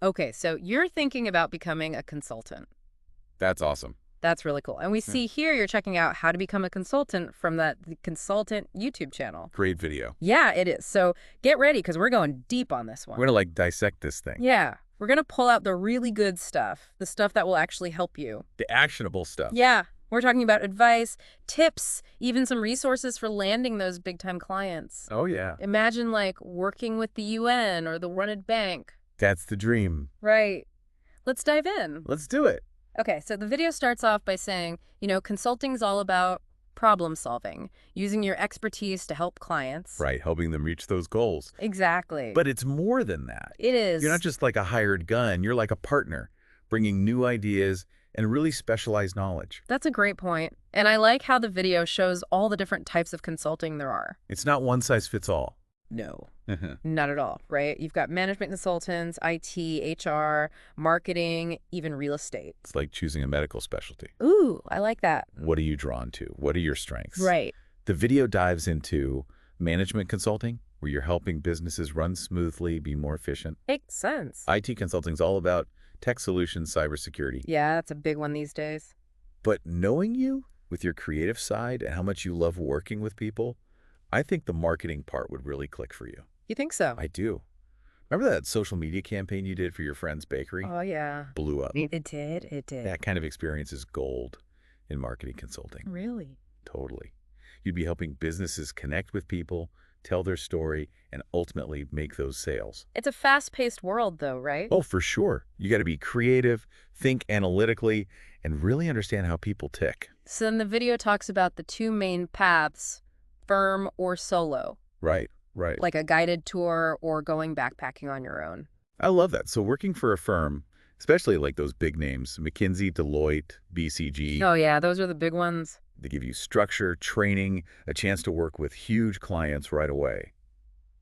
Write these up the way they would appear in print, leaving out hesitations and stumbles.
Okay, so you're thinking about becoming a consultant. That's awesome. That's really cool. And we Yeah. see here you're checking out how to become a consultant from the consultant YouTube channel. Great video. Yeah, it is. So get ready because we're going deep on this We're one. going to like dissect this thing. Yeah, we're going to pull out the really good stuff, the stuff that will actually help you. The actionable stuff. Yeah, we're talking about advice, tips, even some resources for landing those big-time clients. Oh, yeah. Imagine like working with the UN or the World Bank. That's the dream. Right. Let's dive in. Let's do it. Okay, so the video starts off by saying, consulting is all about problem solving, using your expertise to help clients. Right, helping them reach those goals. Exactly. But it's more than that. It is. You're not just like a hired gun. You're like a partner, bringing new ideas and really specialized knowledge. That's a great point. And I like how the video shows all the different types of consulting there are. It's not one size fits all. No, not at all, right? You've got management consultants, IT, HR, marketing, even real estate. It's like choosing a medical specialty. Ooh, I like that. What are you drawn to? What are your strengths? Right. The video dives into management consulting, where you're helping businesses run smoothly, be more efficient. Makes sense. IT consulting is all about tech solutions, cybersecurity. Yeah, that's a big one these days. But knowing you with your creative side and how much you love working with people, I think the marketing part would really click for you. You think so? I do. Remember that social media campaign you did for your friend's bakery? Oh, yeah. Blew up. It did. It did. That kind of experience is gold in marketing consulting. Really? Totally. You'd be helping businesses connect with people, tell their story, and ultimately make those sales. It's a fast-paced world, though, right? Oh, for sure. You got to be creative, think analytically, and really understand how people tick. So then the video talks about the two main paths, firm or solo, Right, right. like a guided tour or going backpacking on your own. I love that. So working for a firm, especially like those big names, McKinsey, Deloitte, BCG, Oh, yeah, those are the big ones. they give you structure, training, a chance to work with huge clients right away.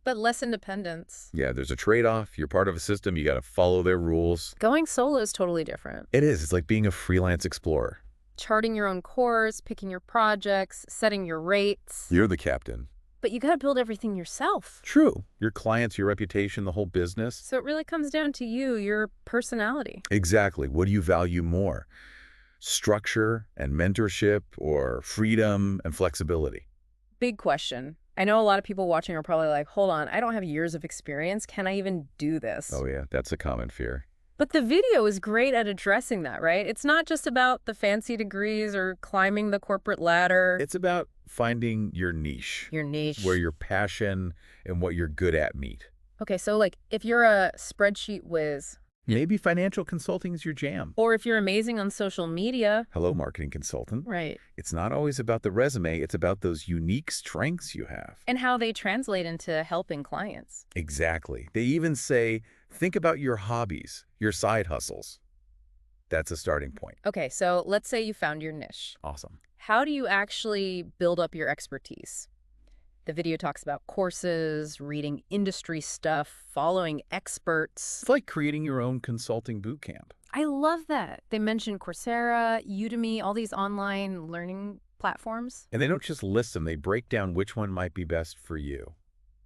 But less independence. Yeah, there's a trade-off. You're part of a system. You got to follow their rules. Going solo is totally different. It is. It's like being a freelance explorer. Charting your own course, picking your projects, setting your rates. You're the captain. But you gotta build everything yourself. True. Your clients, your reputation, the whole business. So it really comes down to you, your personality. Exactly. What do you value more? Structure and mentorship, or freedom and flexibility? Big question. I know a lot of people watching are probably like, hold on, I don't have years of experience. Can I even do this? Oh, yeah. That's a common fear. But the video is great at addressing that, right? It's not just about the fancy degrees or climbing the corporate ladder. It's about finding your niche, Your niche. where your passion and what you're good at meet. Okay, so like if you're a spreadsheet whiz, Maybe financial consulting is your jam. or if you're amazing on social media. Hello, marketing consultant. Right. It's not always about the resume. It's about those unique strengths you have. And how they translate into helping clients. Exactly. They even say, think about your hobbies, your side hustles. That's a starting point. Okay, so let's say you found your niche. Awesome. How do you actually build up your expertise? The video talks about courses, reading industry stuff, following experts. It's like creating your own consulting boot camp. I love that. They mention Coursera, Udemy, all these online learning platforms And they don't just list them, they break down which one might be best for you.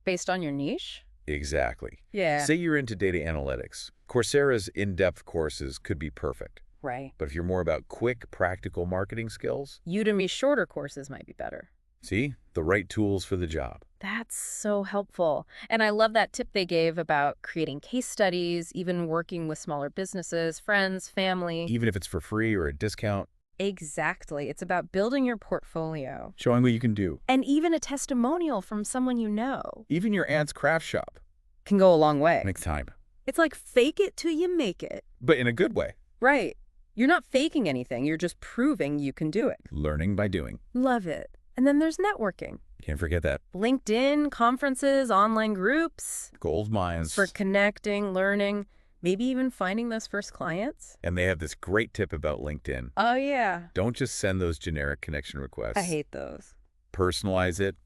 based on your niche. Exactly. Yeah. Say you're into data analytics. Coursera's in-depth courses could be perfect. Right. But if you're more about quick, practical marketing skills, Udemy shorter courses might be better. see, the right tools for the job. That's so helpful. And I love that tip they gave about creating case studies, even working with smaller businesses, friends, family. Even if it's for free or a discount, Exactly. It's about building your portfolio. showing what you can do. And even a testimonial from someone you know Even your aunt's craft shop. can go a long way. Next time. It's like fake it till you make it. But in a good way. Right. You're not faking anything. You're just proving you can do it. Learning by doing. Love it. And then there's networking. Can't forget that. LinkedIn, conferences, online groups Gold mines. for connecting, learning, maybe even finding those first clients. And they have this great tip about LinkedIn. Oh, yeah. Don't just send those generic connection requests. I hate those. Personalize it.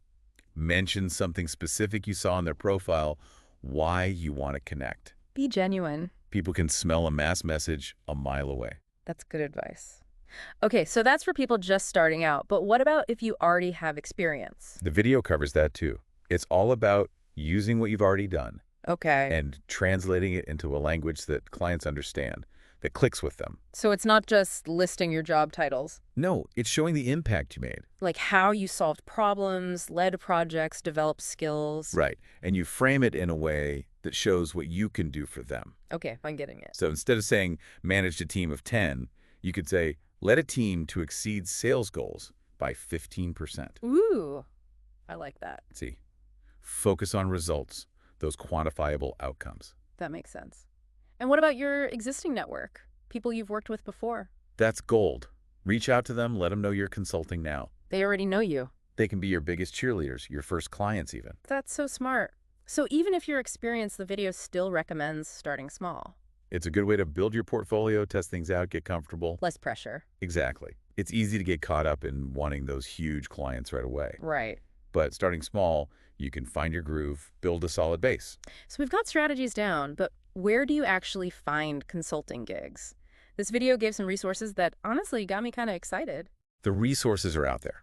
Mention something specific you saw in their profile, why you want to connect. Be genuine. People can smell a mass message a mile away. That's good advice. Okay, so that's for people just starting out. But what about if you already have experience? The video covers that too. It's all about using what you've already done, Okay. and translating it into a language that clients understand, that clicks with them. So it's not just listing your job titles, No, it's showing the impact you made. like how you solved problems, led projects, developed skills. Right. And you frame it in a way that shows what you can do for them. Okay, I'm getting it. So instead of saying managed a team of 10, you could say led a team to exceed sales goals by 15%. Ooh, I like that. See, focus on results, those quantifiable outcomes. That makes sense. And what about your existing network? People you've worked with before? That's gold. Reach out to them, let them know you're consulting now. They already know you. They can be your biggest cheerleaders, your first clients even. That's so smart. So even if you're experienced, the video still recommends starting small. It's a good way to build your portfolio, test things out, get comfortable. Less pressure. Exactly. It's easy to get caught up in wanting those huge clients right away. Right. But starting small, you can find your groove, build a solid base. So we've got strategies down, but where do you actually find consulting gigs? This video gave some resources that honestly got me kind of excited. The resources are out there.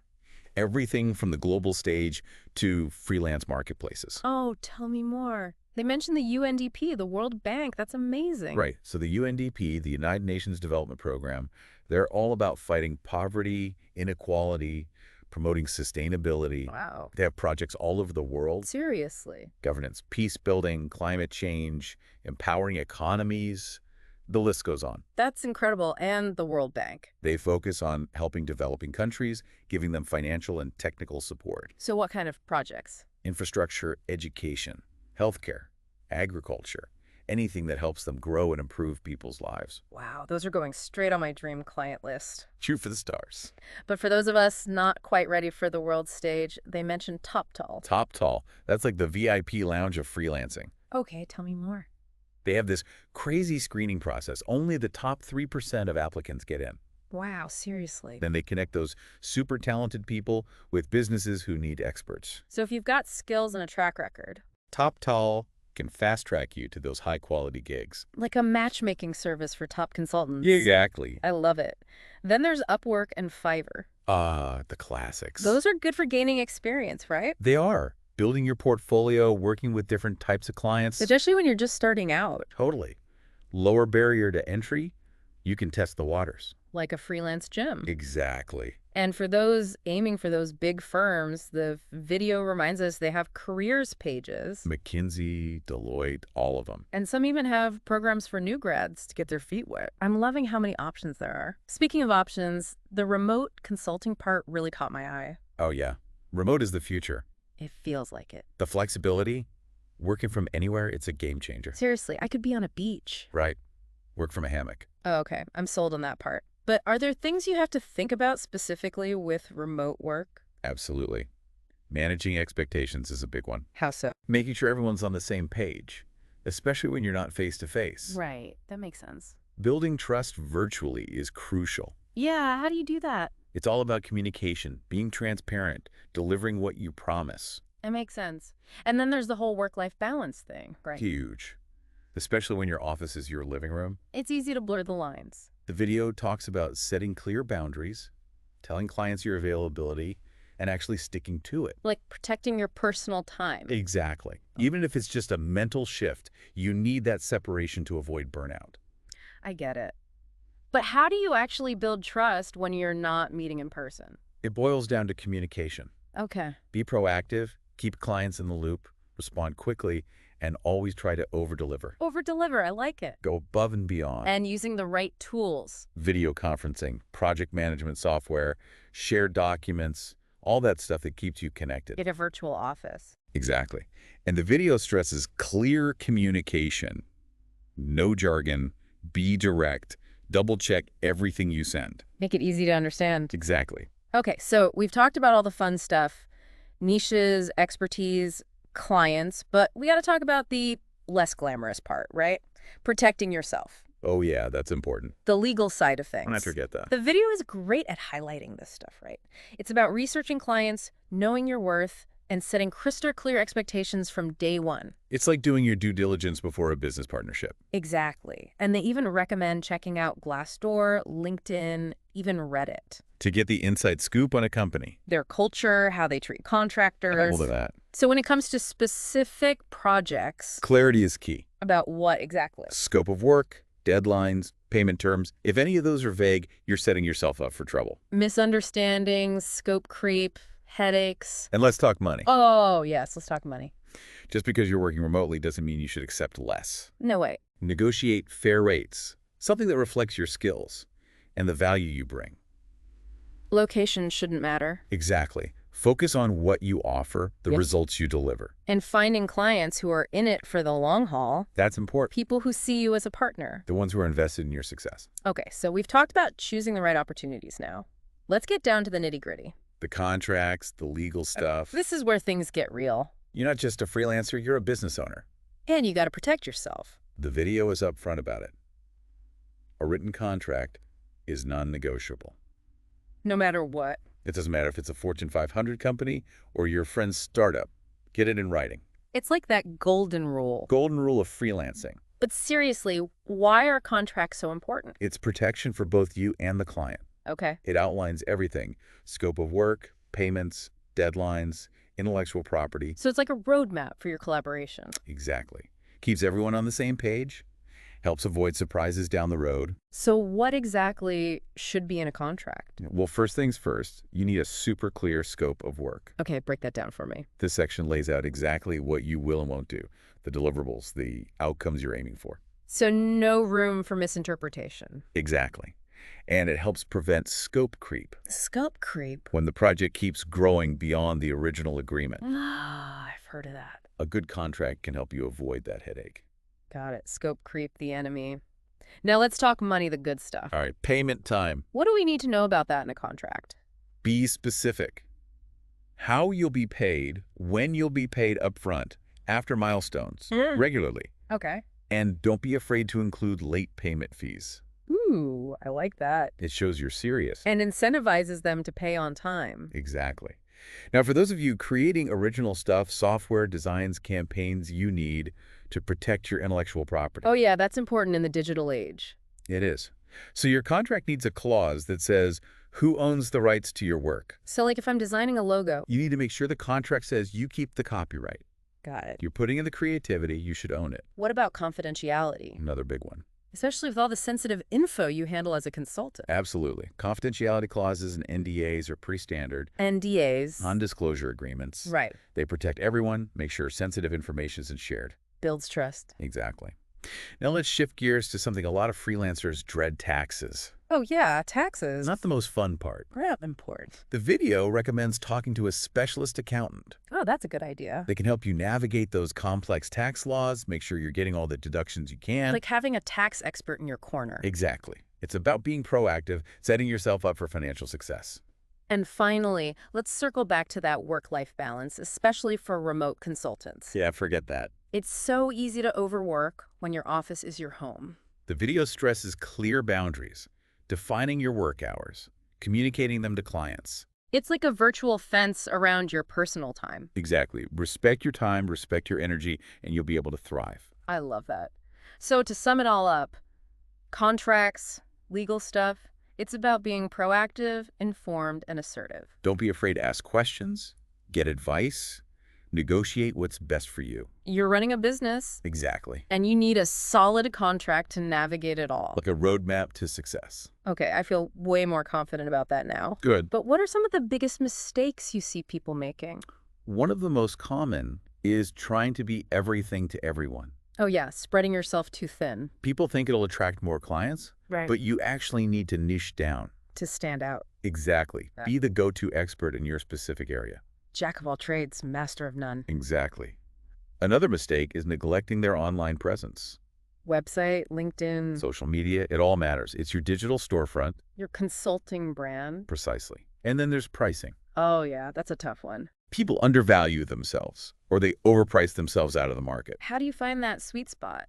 Everything from the global stage to freelance marketplaces. Oh, tell me more. They mentioned the UNDP, the World Bank. That's amazing. Right. So the UNDP, the United Nations Development Program, they're all about fighting poverty, inequality, promoting sustainability. Wow. They have projects all over the world. Seriously. Governance, peace building, climate change, empowering economies. The list goes on. That's incredible. And the World Bank. They focus on helping developing countries, giving them financial and technical support. So what kind of projects? Infrastructure, education, healthcare, agriculture, anything that helps them grow and improve people's lives. Wow, those are going straight on my dream client list. Shoot for the stars. But for those of us not quite ready for the world stage, they mentioned Top Tall. Top Tall, that's like the VIP lounge of freelancing. Okay, tell me more. They have this crazy screening process. Only the top 3% of applicants get in. Wow, seriously. Then they connect those super talented people with businesses who need experts. So if you've got skills and a track record, Top Tall can fast-track you to those high-quality gigs. like a matchmaking service for top consultants. Exactly. I love it. Then there's Upwork and Fiverr. The classics. Those are good for gaining experience, right? They are. Building your portfolio, working with different types of clients. Especially when you're just starting out. Totally. Lower barrier to entry, you can test the waters. Like a freelance gym. Exactly. And for those aiming for those big firms, the video reminds us they have careers pages. McKinsey, Deloitte, all of them. And some even have programs for new grads to get their feet wet. I'm loving how many options there are. Speaking of options, the remote consulting part really caught my eye. Oh, yeah. Remote is the future. It feels like it. The flexibility, working from anywhere, it's a game changer. Seriously, I could be on a beach. Right. Work from a hammock. Oh, okay, I'm sold on that part. But are there things you have to think about specifically with remote work? Absolutely. Managing expectations is a big one. How so? Making sure everyone's on the same page, especially when you're not face-to-face. Right, that makes sense. Building trust virtually is crucial. Yeah, how do you do that? It's all about communication, being transparent, delivering what you promise. It makes sense. And then there's the whole work-life balance thing, right? Huge. Especially when your office is your living room. It's easy to blur the lines. The video talks about setting clear boundaries, telling clients your availability, and actually sticking to it. Like protecting your personal time. Exactly. Even if it's just a mental shift, you need that separation to avoid burnout. I get it. But how do you actually build trust when you're not meeting in person? It boils down to communication. Okay. Be proactive, keep clients in the loop, respond quickly, and always try to over-deliver. Over-deliver, I like it. Go above and beyond. And using the right tools. Video conferencing, project management software, shared documents, all that stuff that keeps you connected. Get a virtual office. Exactly. And the video stresses clear communication. No jargon, be direct, double-check everything you send. Make it easy to understand. Exactly. Okay, so we've talked about all the fun stuff, niches, expertise, clients, but we got to talk about the less glamorous part, right? Protecting yourself. Oh yeah, that's important. The legal side of things. Don't have to forget that. The video is great at highlighting this stuff, right? It's about researching clients, knowing your worth, and setting crystal clear expectations from day one. It's like doing your due diligence before a business partnership. Exactly. And they even recommend checking out Glassdoor, LinkedIn, even Reddit. To get the inside scoop on a company. Their culture, how they treat contractors. All of that. So when it comes to specific projects, Clarity is key. about what exactly? Scope of work, deadlines, payment terms. If any of those are vague, you're setting yourself up for trouble. Misunderstandings, scope creep, headaches. And let's talk money. Oh, yes, let's talk money. Just because you're working remotely doesn't mean you should accept less. No way. Negotiate fair rates, something that reflects your skills and the value you bring. Location shouldn't matter. Exactly. Focus on what you offer, the Yep. results you deliver. And finding clients who are in it for the long haul, That's important. people who see you as a partner. The ones who are invested in your success. Okay, so we've talked about choosing the right opportunities now. Let's get down to the nitty-gritty. The contracts, the legal stuff. This is where things get real. You're not just a freelancer, you're a business owner. And you got to protect yourself. The video is upfront about it. A written contract is non-negotiable. No matter what. It doesn't matter if it's a Fortune 500 company or your friend's startup. Get it in writing. It's like that golden rule. Golden rule of freelancing. But seriously, why are contracts so important? It's protection for both you and the client. Okay. It outlines everything. Scope of work, payments, deadlines, intellectual property. So it's like a roadmap for your collaboration. Exactly. Keeps everyone on the same page. Helps avoid surprises down the road. So what exactly should be in a contract? Well, first things first, you need a super clear scope of work. Okay, break that down for me. This section lays out exactly what you will and won't do, the deliverables, the outcomes you're aiming for. So no room for misinterpretation. Exactly. And it helps prevent scope creep Scope creep. when the project keeps growing beyond the original agreement. Ah, I've heard of that. A good contract can help you avoid that headache. Got it. Scope creep, the enemy. Now let's talk money, the good stuff. All right, payment time. What do we need to know about that in a contract? Be specific. How you'll be paid, when you'll be paid upfront, after milestones, regularly. Okay. And don't be afraid to include late payment fees. Ooh, I like that. It shows you're serious. And incentivizes them to pay on time. Exactly. Now, for those of you creating original stuff, software, designs, campaigns, you need to protect your intellectual property. Oh yeah, that's important in the digital age. It is. So your contract needs a clause that says who owns the rights to your work. So like if I'm designing a logo. You need to make sure the contract says you keep the copyright. Got it. You're putting in the creativity, you should own it. What about confidentiality? Another big one. Especially with all the sensitive info you handle as a consultant. Absolutely. Confidentiality clauses and NDAs are pretty standard. NDAs. Non-disclosure agreements. Right. They protect everyone, make sure sensitive information isn't shared. Builds trust. Exactly. Now let's shift gears to something a lot of freelancers dread: taxes. Oh yeah, taxes. Not the most fun part. Not important. The video recommends talking to a specialist accountant. Oh, that's a good idea. They can help you navigate those complex tax laws, make sure you're getting all the deductions you can. Like having a tax expert in your corner. Exactly. It's about being proactive, setting yourself up for financial success. And finally, let's circle back to that work-life balance, especially for remote consultants. Yeah, forget that. It's so easy to overwork when your office is your home. The video stresses clear boundaries, defining your work hours, communicating them to clients. It's like a virtual fence around your personal time. Exactly. Respect your time, respect your energy, and you'll be able to thrive. I love that. So to sum it all up, contracts, legal stuff, it's about being proactive, informed, and assertive. Don't be afraid to ask questions, get advice, negotiate what's best for you. You're running a business, Exactly. and you need a solid contract to navigate it all. Like a roadmap to success. Okay, I feel way more confident about that now. Good. But what are some of the biggest mistakes you see people making? One of the most common is trying to be everything to everyone. Oh yeah, spreading yourself too thin. People think it'll attract more clients, Right. but you actually need to niche down. To stand out. Exactly. Yeah. Be the go-to expert in your specific area. Jack of all trades, master of none. Exactly. Another mistake is neglecting their online presence. Website, LinkedIn, Social media, it all matters. It's your digital storefront, your consulting brand. precisely. And then there's pricing. Oh yeah, that's a tough one. People undervalue themselves, or they overprice themselves out of the market. How do you find that sweet spot?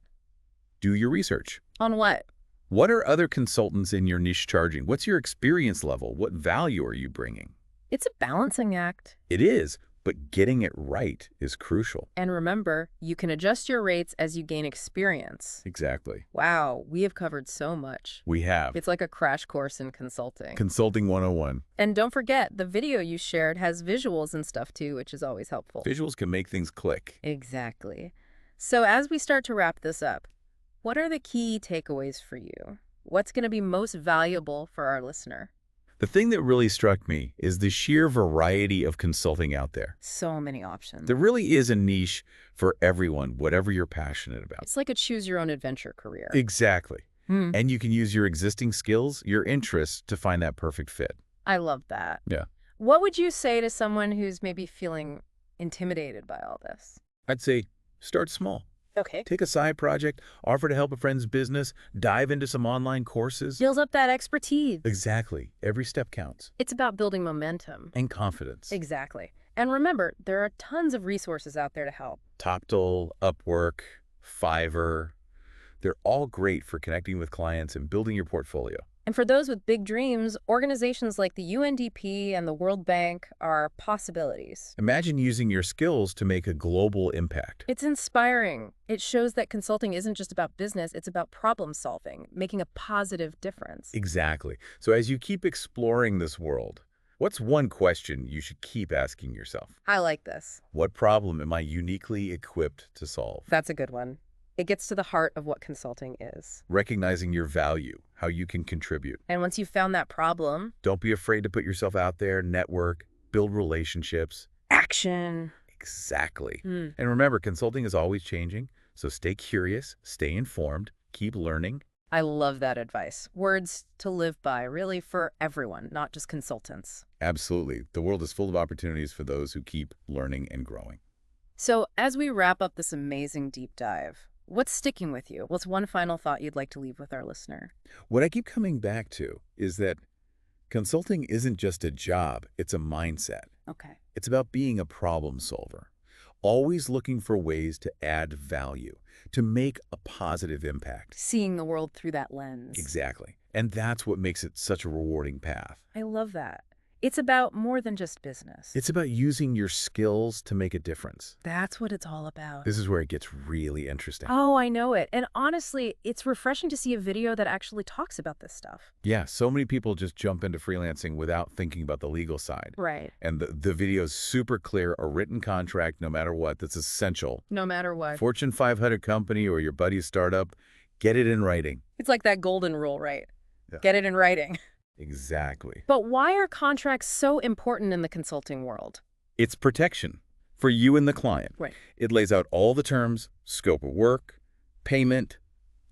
Do your research. On what? What are other consultants in your niche charging? What's your experience level? What value are you bringing? It's a balancing act. It is, but getting it right is crucial. And remember, you can adjust your rates as you gain experience. Exactly. Wow, we have covered so much. We have It's like a crash course in consulting. Consulting 101. And don't forget, the video you shared has visuals and stuff too, which is always helpful. Visuals can make things click. Exactly. So as we start to wrap this up, what are the key takeaways for you? What's going to be most valuable for our listener? The thing that really struck me is the sheer variety of consulting out there. So many options. There really is a niche for everyone, whatever you're passionate about. It's like a choose-your-own-adventure career. Exactly. Hmm. And you can use your existing skills, your interests, to find that perfect fit. I love that. Yeah. What would you say to someone who's maybe feeling intimidated by all this? I'd say start small. Okay. Take a side project, offer to help a friend's business, dive into some online courses. Build up that expertise. Exactly. Every step counts. It's about building momentum. And confidence. Exactly. And remember, there are tons of resources out there to help. TopTool, Upwork, Fiverr. They're all great for connecting with clients and building your portfolio. And for those with big dreams, organizations like the UNDP and the World Bank are possibilities. Imagine using your skills to make a global impact. It's inspiring. It shows that consulting isn't just about business, it's about problem solving, making a positive difference. Exactly. So as you keep exploring this world, what's one question you should keep asking yourself? I like this. What problem am I uniquely equipped to solve? That's a good one. It gets to the heart of what consulting is. Recognizing your value, how you can contribute. And once you've found that problem, Don't be afraid to put yourself out there, network, build relationships. action. Exactly. Hmm. And remember, consulting is always changing, so stay curious, stay informed, keep learning. I love that advice. Words to live by, really, for everyone, not just consultants. Absolutely. The world is full of opportunities for those who keep learning and growing. So as we wrap up this amazing deep dive, what's sticking with you? What's one final thought you'd like to leave with our listener? What I keep coming back to is that consulting isn't just a job, it's a mindset. Okay. It's about being a problem solver, always looking for ways to add value, to make a positive impact. Seeing the world through that lens. Exactly. And that's what makes it such a rewarding path. I love that. It's about more than just business. It's about using your skills to make a difference. That's what it's all about. This is where it gets really interesting. Oh, I know it. And honestly, it's refreshing to see a video that actually talks about this stuff. Yeah, so many people just jump into freelancing without thinking about the legal side. Right. And the video is super clear, a written contract, no matter what, that's essential. No matter what. Fortune 500 company or your buddy's startup, get it in writing. It's like that golden rule, right? Yeah. Get it in writing. Exactly. But why are contracts so important in the consulting world? It's protection for you and the client. Right. It lays out all the terms, scope of work, payment,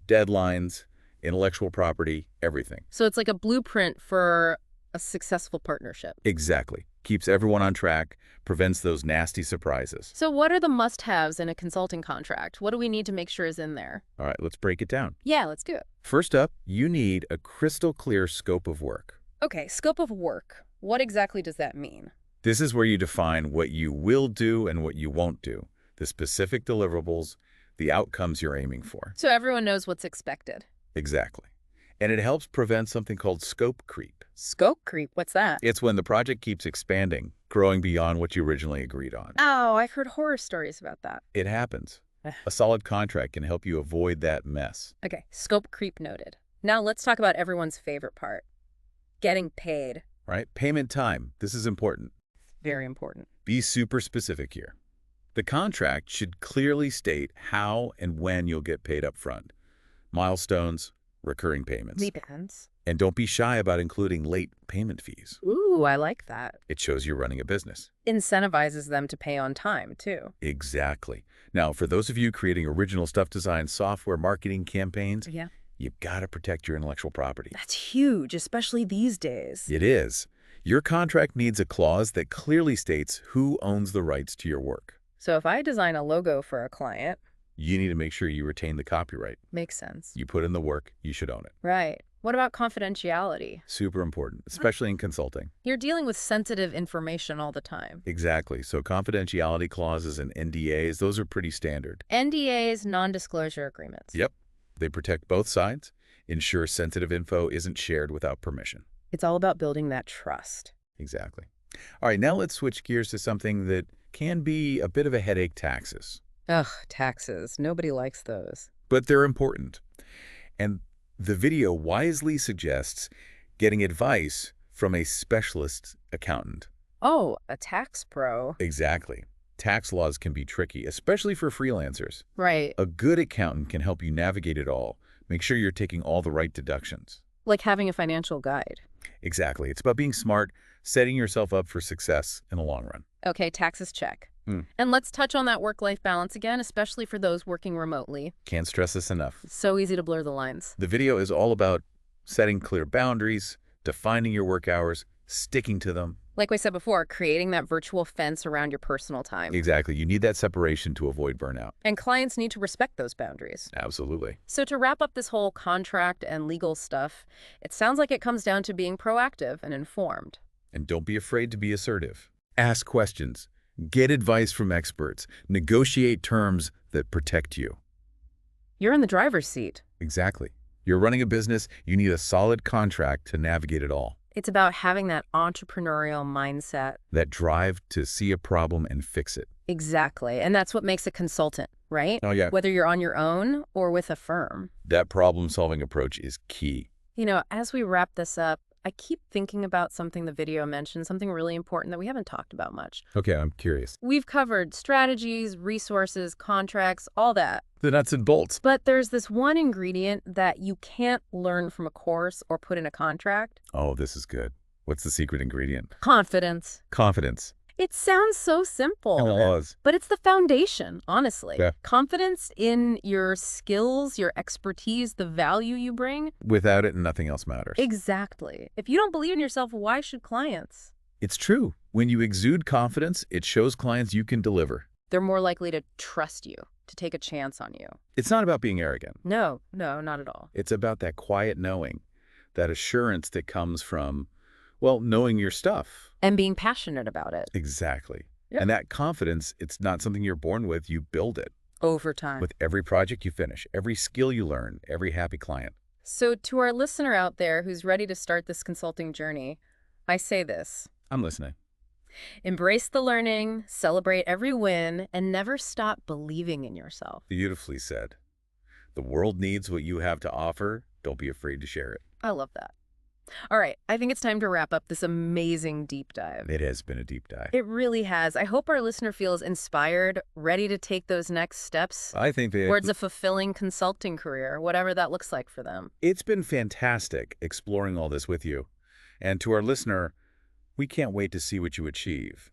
deadlines, intellectual property, everything. So it's like a blueprint for a successful partnership. Exactly. Keeps everyone on track, prevents those nasty surprises. So what are the must-haves in a consulting contract? What do we need to make sure is in there? All right, let's break it down. Yeah, let's do it. First up, you need a crystal clear scope of work. Okay, scope of work. What exactly does that mean? This is where you define what you will do and what you won't do, the specific deliverables, the outcomes you're aiming for. So everyone knows what's expected. Exactly. And it helps prevent something called scope creep. Scope creep, what's that? It's when the project keeps expanding, growing beyond what you originally agreed on. Oh, I've heard horror stories about that. It happens. Ugh. A solid contract can help you avoid that mess. Okay, scope creep noted. Now let's talk about everyone's favorite part. Getting paid. Right? Payment time. This is important. Very important. Be super specific here. The contract should clearly state how and when you'll get paid up front. Milestones, recurring payments. Depends. And don't be shy about including late payment fees. Ooh, I like that. It shows you're running a business. Incentivizes them to pay on time, too. Exactly. Now, for those of you creating original stuff design software marketing campaigns, Yeah. you've got to protect your intellectual property. That's huge, especially these days. It is. Your contract needs a clause that clearly states who owns the rights to your work. So if I design a logo for a client, You need to make sure you retain the copyright. makes sense. You put in the work, you should own it. Right. What about confidentiality? Super important, especially in consulting. You're dealing with sensitive information all the time. Exactly. So confidentiality clauses and NDAs, those are pretty standard. NDAs, non-disclosure agreements. Yep. They protect both sides, ensure sensitive info isn't shared without permission. It's all about building that trust. Exactly. All right, now let's switch gears to something that can be a bit of a headache taxes, Ugh, taxes. Nobody likes those. but they're important. And the video wisely suggests getting advice from a specialist accountant. Oh, a tax pro. Exactly. Tax laws can be tricky, especially for freelancers. Right. A good accountant can help you navigate it all. Make sure you're taking all the right deductions. Like having a financial guide. Exactly. It's about being smart, setting yourself up for success in the long run. Okay, taxes check. Hmm. And let's touch on that work-life balance again, especially for those working remotely. Can't stress this enough. It's so easy to blur the lines. The video is all about setting clear boundaries, defining your work hours, sticking to them. Like we said before, creating that virtual fence around your personal time. Exactly. You need that separation to avoid burnout. And clients need to respect those boundaries. Absolutely. So to wrap up this whole contract and legal stuff, it sounds like it comes down to being proactive and informed. And don't be afraid to be assertive. Ask questions. Get advice from experts. Negotiate terms that protect you. You're in the driver's seat. Exactly. You're running a business. You need a solid contract to navigate it all. It's about having that entrepreneurial mindset. That drive to see a problem and fix it. Exactly. And that's what makes a consultant, right? Oh, yeah. Whether you're on your own or with a firm. That problem-solving approach is key. You know, as we wrap this up, I keep thinking about something the video mentioned, something really important that we haven't talked about much. Okay, I'm curious. We've covered strategies, resources, contracts, all that. The nuts and bolts. But there's this one ingredient that you can't learn from a course or put in a contract. Oh, this is good. What's the secret ingredient? Confidence. Confidence. It sounds so simple, but it's the foundation, honestly. Yeah. Confidence in your skills, your expertise, the value you bring. Without it, nothing else matters. Exactly. If you don't believe in yourself, why should clients? It's true. When you exude confidence, it shows clients you can deliver. They're more likely to trust you, to take a chance on you. It's not about being arrogant. No, not at all. It's about that quiet knowing, that assurance that comes from, well, knowing your stuff. And being passionate about it. Exactly. Yep. And that confidence, it's not something you're born with. You build it. Over time. With every project you finish, every skill you learn, every happy client. So to our listener out there who's ready to start this consulting journey, I say this. I'm listening. Embrace the learning, celebrate every win, and never stop believing in yourself. Beautifully said. The world needs what you have to offer. Don't be afraid to share it. I love that. All right, I think it's time to wrap up this amazing deep dive. It has been a deep dive. It really has. I hope our listener feels inspired, ready to take those next steps I think towards a fulfilling consulting career, whatever that looks like for them. it's been fantastic exploring all this with you. And to our listener, we can't wait to see what you achieve.